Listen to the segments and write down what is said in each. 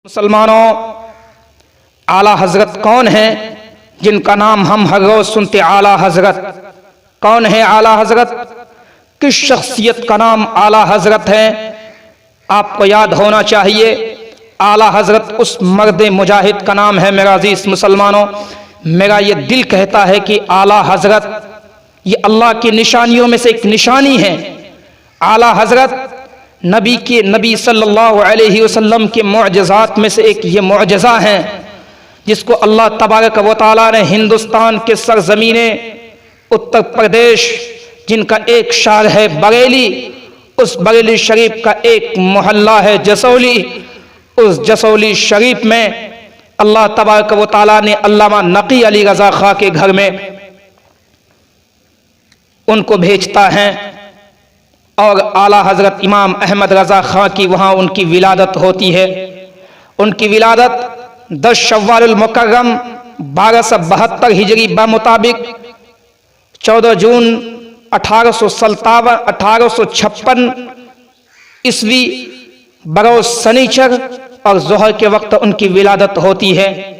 मुसलमानों, आला हजरत कौन है जिनका नाम हम हर रोज सुनते? आला हजरत कौन है? आला हजरत किस शख्सियत का नाम आला हजरत है? आपको याद होना चाहिए, आला हजरत उस मर्द मुजाहिद का नाम है। मेरा अजीज मुसलमानों, मेरा ये दिल कहता है कि आला हजरत ये अल्लाह की निशानियों में से एक निशानी है। आला हजरत नबी सल्लल्लाहु अलैहि वसल्लम के मुअजिज़ात में से एक ये मुअजिज़ा है जिसको अल्लाह तबारक व तआला ने हिंदुस्तान के सरजमीने उत्तर प्रदेश, जिनका एक शहर है बरेली, उस बरेली शरीफ का एक मोहल्ला है जसौली, उस जसौली शरीफ में अल्लाह तबारक व तआला ने अल्लामा नकी अली रज़ा खां के घर में उनको भेजता है और आला हजरत इमाम अहमद रज़ा खां की वहाँ उनकी विलादत होती है। उनकी विलादत 10 शव्वाल मुकर्रम 1272 हिजरी मुताबिक 14 जून 1856 ईस्वी बरोज सनीचर और जोहर के वक्त उनकी विलादत होती है।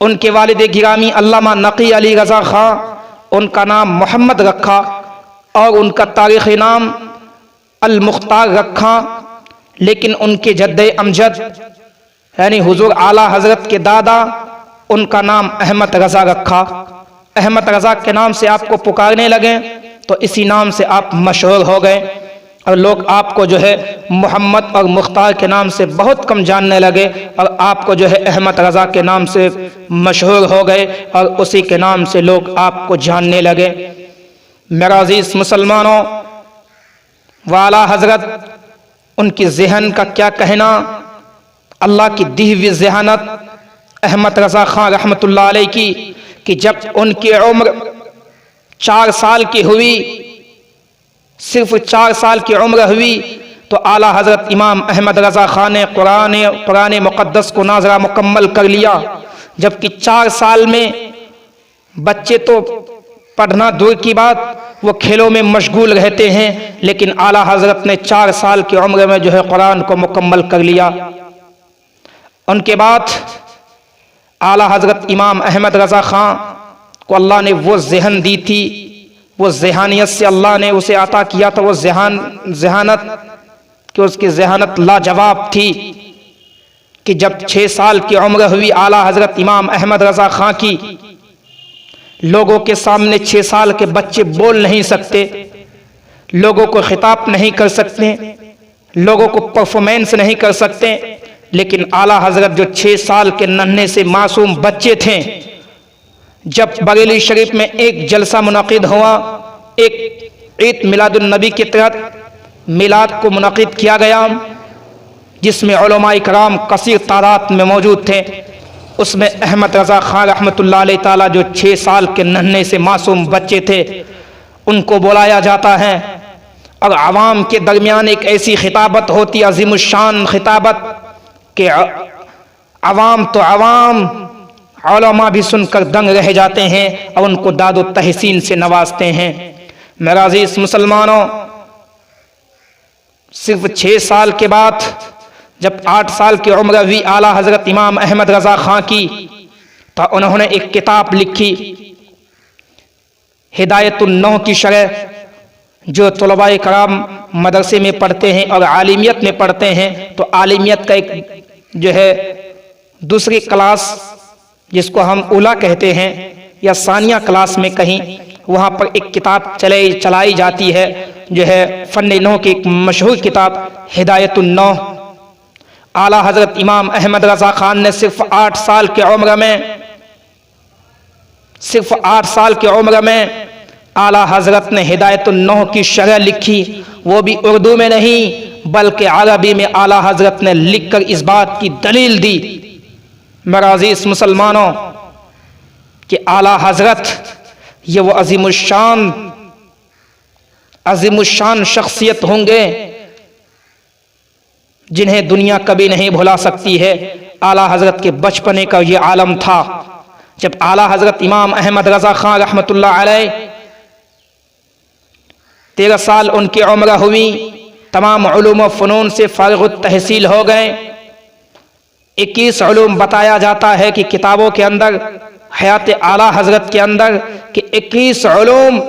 उनके वालिद गिरामी अल्लामा नकी अली रज़ा खां, उनका नाम मोहम्मद रखा और उनका तारीख़ी नाम अल मुख्तार रखा, लेकिन उनके जद्दे अमजद यानी हुजूर आला हजरत के दादा, उनका नाम अहमद रज़ा रखा। अहमद रज़ा के नाम से आपको पुकारने लगे तो इसी नाम से आप मशहूर हो गए और लोग आपको जो है मोहम्मद और मुख्तार के नाम से बहुत कम जानने लगे और आपको जो है अहमद रज़ा के नाम से मशहूर हो गए और उसी के नाम से लोग आपको जानने लगे। मेरा अजीज मुसलमानों, वाला हजरत उनकी ज़हन का क्या कहना, अल्लाह की दी हुई ज़हानत अहमद रज़ा खां रहमतुल्लाह अलैह की कि जब उनकी उम्र 4 साल की हुई, सिर्फ 4 साल की उम्र हुई तो आला हजरत इमाम अहमद रज़ा खां ने कुरान मुक़द्दस को नाज़रा मुकम्मल कर लिया। जबकि 4 साल में बच्चे तो पढ़ना दूर की बात, वो खेलों में मशगूल रहते हैं, लेकिन आला हजरत ने 4 साल की उम्र में जो है कुरान को मुकम्मल कर लिया। उनके बाद आला हजरत इमाम अहमद रज़ा खां को अल्लाह ने वो ज़हन दी थी, वो ज़हानियत से अल्लाह ने उसे अता किया था, वो ज़हानत कि उसकी ज़हानत लाजवाब थी कि जब 6 साल की उम्र हुई आला हजरत इमाम अहमद रज़ा खां की, लोगों के सामने 6 साल के बच्चे बोल नहीं सकते, लोगों को खिताब नहीं कर सकते, लोगों को परफॉर्मेंस नहीं कर सकते, लेकिन आला हजरत जो 6 साल के नन्हे से मासूम बच्चे थे, जब बरेली शरीफ में एक जलसा मुनक़िद हुआ, एक ईद मिलादुन नबी के तहत मिलाद को मुनक़िद किया गया जिसमें उलमाए कराम कसीर तादाद में मौजूद थे, उसमें अहमद रज़ा खां रहमतुल्लाह अलैह ताला जो 6 साल के नन्हे से मासूम बच्चे थे उनको बुलाया जाता है और आवाम के दरमियान एक ऐसी खिताबत होती, अज़ीमुश्शान खिताबत के आवाम तो आवाम, उलमा भी सुनकर दंग रह जाते हैं और उनको दादो तहसीन से नवाजते हैं। मेरा अज़ीज़ मुसलमानों, सिर्फ 6 साल के बाद जब 8 साल की उम्र हुई आला हजरत इमाम अहमद रज़ा खां की, तो उन्होंने एक किताब लिखी हिदायतुन्नौह की शरह, जो तलबाए कराम मदरसे में पढ़ते हैं और आलिमियत में पढ़ते हैं तो आलिमियत का एक जो है दूसरी क्लास जिसको हम उला कहते हैं या सानिया क्लास में कहीं, वहाँ पर एक किताब चलाई जाती है जो है फ़न नौ की एक मशहूर किताब हिदायतुन्नौह। आला हजरत इमाम अहमद रज़ा खान ने सिर्फ 8 साल की उम्र में आला हजरत ने हिदायतुन्नौह की शरह लिखी, वो भी उर्दू में नहीं बल्कि अरबी में आला हजरत ने लिखकर इस बात की दलील दी। मेरा अजीज मुसलमानों, कि आला हजरत ये वो अज़ीमुश्शान शख्सियत होंगे जिन्हें दुनिया कभी नहीं भुला सकती है। आला हजरत के बचपने का ये आलम था जब आला हजरत इमाम अहमद रज़ा खां रहमतुल्लाह अलैह 13 साल उनकी उम्र हुई, तमाम उलूम व फ़नून से फ़ारिग़ तहसील हो गए 21 उलूम बताया जाता है कि किताबों के अंदर, हयात आला हजरत के अंदर, कि 21 उलूम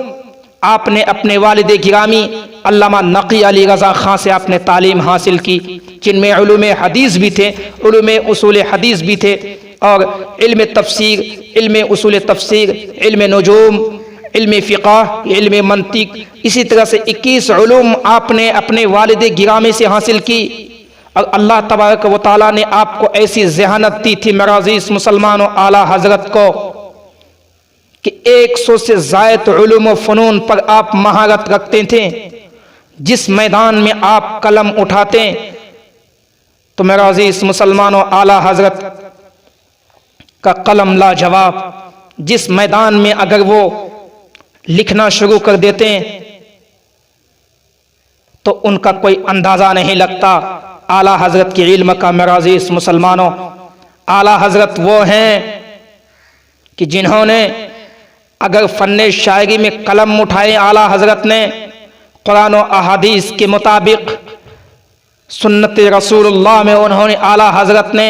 आपने अपने वालिद गिरामी अल्लामा नकी अली रज़ा खां से आपने तालीम हासिल की, जिनमें उलूम हदीस भी थे, उलूम उसूल हदीस भी थे, और इल्म तफसीर, इल्म उसूल तफसीर, इल्म नुजूम, इल्म फ़िक़ह, इल्म मंतिक, इसी तरह से 21 उलूम आपने अपने वालिद गिरामी से हासिल की। और अल्लाह तबारक व तआला ने आपको ऐसी ज़हानत दी थी मेरे अज़ीज़ मुसलमानों, आला हजरत को, कि 100 से ज़ायद उलूम व फ़नून पर आप महारत रखते थे। जिस मैदान में आप कलम उठाते तो मेरे अज़ीज़ मुसलमानों, आला हजरत का कलम लाजवाब। जिस मैदान में अगर वो लिखना शुरू कर देते तो उनका कोई अंदाजा नहीं लगता आला हजरत के इल्म का। मेरे अज़ीज़ मुसलमानों, आला हजरत वो हैं कि जिन्होंने अगर फन्ने शायरी में कलम उठाए, आला हजरत ने कुरान और अहादीस के मुताबिक, सुन्नत रसूलुल्लाह में उन्होंने, आला हजरत ने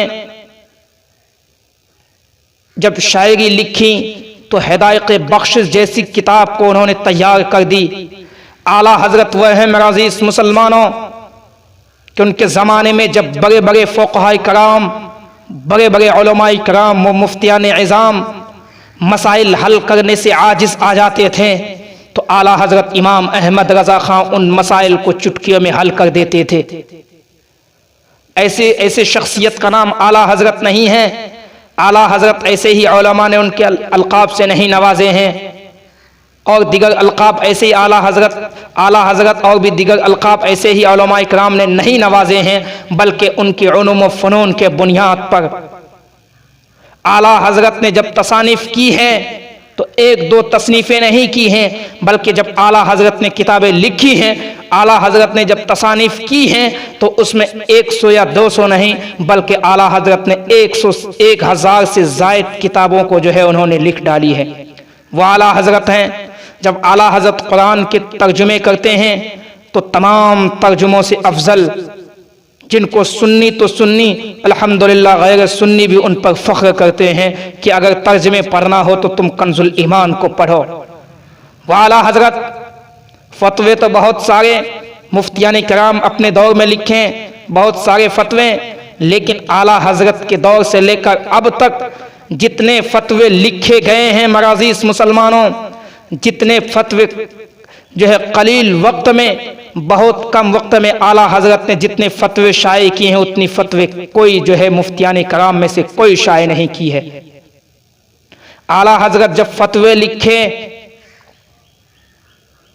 जब शायरी लिखी तो हिदायत बख्शिश जैसी किताब को उन्होंने तैयार कर दी। आला हजरत वह है मेरे अज़ीज़ मुसलमानों कि उनके ज़माने में जब बड़े बड़े फ़ुक़हा कराम, बड़े बड़े उलमाए कराम व मुफ्तियान इज़ाम मसाइल हल करने से आजिज़ आ जाते थे तो आला हजरत इमाम अहमद रज़ा खां उन मसाइल को चुटकियों में हल कर देते थे। ऐसे ऐसे शख्सियत का नाम आला हजरत नहीं है। आला हजरत ऐसे ही उलमा ने उनके अलक़ाब से नहीं नवाजे हैं, और दिगर अलक़ाब ऐसे ही आला हजरत और भी दिगर अलक़ाब ऐसे ही उलमा इकराम ने नहीं नवाजे हैं, बल्कि उनके उलूम व फ़नून के बुनियाद पर। आला हजरत ने जब तसानीफ़ की है तो एक दो तसनीफ़ें नहीं की हैं, बल्कि जब आला हजरत ने किताबें लिखी हैं, आला हजरत ने जब तसानीफ़ की हैं तो उसमें 100 या 200 नहीं, बल्कि आला हजरत ने 1000 से ज़ायद किताबों को जो है उन्होंने लिख डाली है। वो आला हजरत हैं। जब आला हजरत कुरान के तर्जुमे करते हैं तो तमाम तर्जुमों से अफजल, जिनको सुन्नी तो सुन्नी, अल्हम्दुलिल्लाह गैर सुन्नी भी उन पर फ़ख्र करते हैं कि अगर तर्जुमे पढ़ना हो तो तुम कंजुल ईमान को पढ़ो। वह आला हजरत फतवे तो बहुत सारे मुफ्तियान कराम अपने दौर में लिखे, बहुत सारे फतवे, लेकिन आला हजरत के दौर से लेकर अब तक जितने फतवे लिखे गए हैं मेरे अज़ीज़ मुसलमानों, जितने फतवे जो है कलील वक्त में, बहुत कम वक्त में आला हजरत ने जितने फतवे शाये किए हैं, उतनी फतवे कोई जो है मुफ्तियान कराम में से कोई शाये नहीं की है। आला हजरत जब फतवे लिखे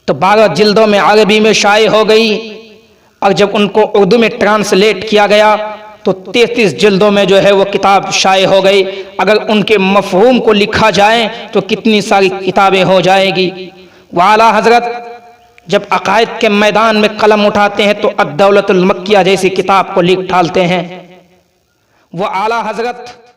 तो 12 जिल्दों में अरबी में शाये हो गई, और जब उनको उर्दू में ट्रांसलेट किया गया तो 33 जिल्दों में जो है वो किताब शाये हो गई। अगर उनके मफ़हूम को लिखा जाए तो कितनी सारी किताबें हो जाएगी। वो आला हजरत जब अकायद के मैदान में कलम उठाते हैं तो अद-दौलतुल मक्किया जैसी किताब को लिख डालते हैं। वो आला हजरत